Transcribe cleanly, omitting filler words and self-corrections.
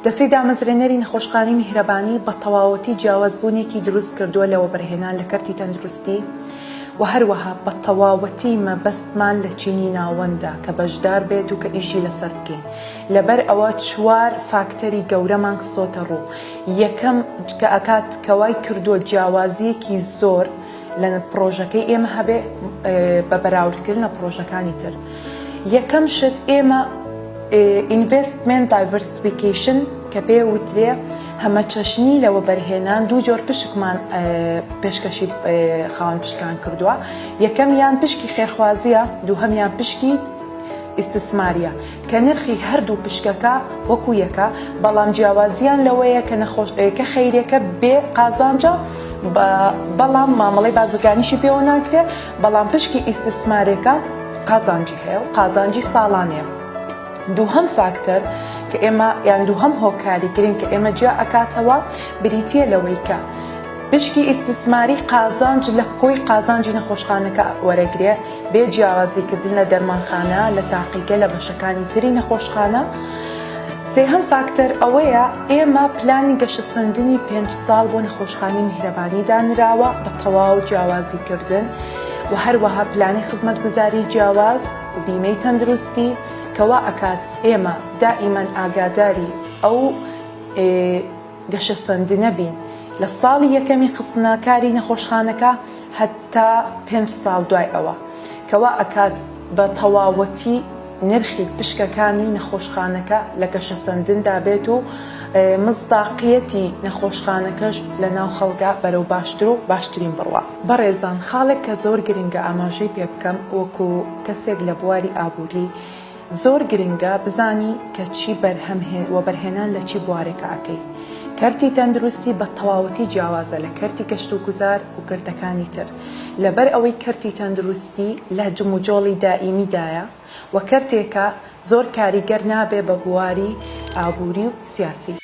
دەسەی دامەزرێنەری نەخۆشخانەی میهرەبانی بە تەواوەتی جیاوازبوونێکی دروست کردووە لە وەبەرهێنان لە کەرتی تەندروستی و هەروەها بە تەواوەتی مەبەستمان لە چینی ناوەندە کە بەشدار بێت و کە ئیشی لەسەر بکەین. لەبەر ئەوە 4 فاکتەری گەورەمان خسۆتە ڕوو. یەکەم کە ئەکات کەوای کردووە جیاوازیەکی زۆر لە پرۆژەکەی ئێمە هەبێ بە بەراوردکردنە پرۆژەکانی تر. یەکەم شت ئێمە investment diversification کە پێ وترێ هەمە چەشنی لە وەبەرهێنان دوو جۆر پشکمان پێشکەشی خاوەن پشکان کردووە. یەکەمیان پشکی خێرخوازیە، دووهەمیان پشکی ئیستثماریە کە نرخی هەردوو پشکەکە وەکو یەکە، بەڵام جیاوازیان لەوەیە کە خەیرێکە بێ قازانجە بەڵام مامەڵەی بازرگانیشی پێوە ناکرێ، بەڵام پشکی ئیستثمارێکە قازانجی هەیە و قازانجی ساڵانەیە. دووهەم فاکتەر کە ئێمە یان دووهەم هۆکاری گرنگ کە ئێمە جیا ئەکاتەوە بریتیە لەوەی کە پشکی ئیستثماری قازانج لە کۆی قازانجی نەخۆشخانەکە وەرەگرێ بێ جیاوازیکردن لە دەرمانخانە، لە تاقیگە، لە بەشەکانی تری نەخۆشخانە. سێهەم فاکتەر ئەوەیە ئێمە پلانی گەشەسەندنی 5 ساڵ بۆ نەخۆشخانەی میهرەبانی دانراوە بە تەواو جیاوازیکردن و هەروەها پلانی خزمەتگوزاری جیاواز و بیمەی تەندروستی کەوا ئەکات ئێمە دائیمەن ئاگاداری ئەو گەشەسەندنە بین لە ساڵی یەکەمی خستنەکاری نەخۆشخانەکە هەتا 5 ساڵ دوای ئەوە، کەوا ئەکات بە تەواوەتی نرخی پشکەکانی نەخۆشخانەکە لە گەشەسەندندا بێت و مزداقیەتی نەخۆشخانەکەش لە ناو خەڵکە بەرەو باشتر و باشترین بڕوا. بەڕێزان، خاڵێک کە زۆر گرنگە ئاماژەی پێ بکەم وەکو کەسێک لە بواری ئابووری، زۆر گرنگە بزانی کە چی وەبەرهێنان لە چی بوارێکە ئەکەی. کەرتی تەندروستی بە تەواوەتی جیاوازە لە کەرتی گەشت و گوزار و کردەکانی تر، لەبەر ئەوەی کەرتی تەندروستی لە جموجۆڵی دائیمیدایە و کەرتێکە زۆر کاریگەر نابێ بە بواری ئابووری و سیاسی.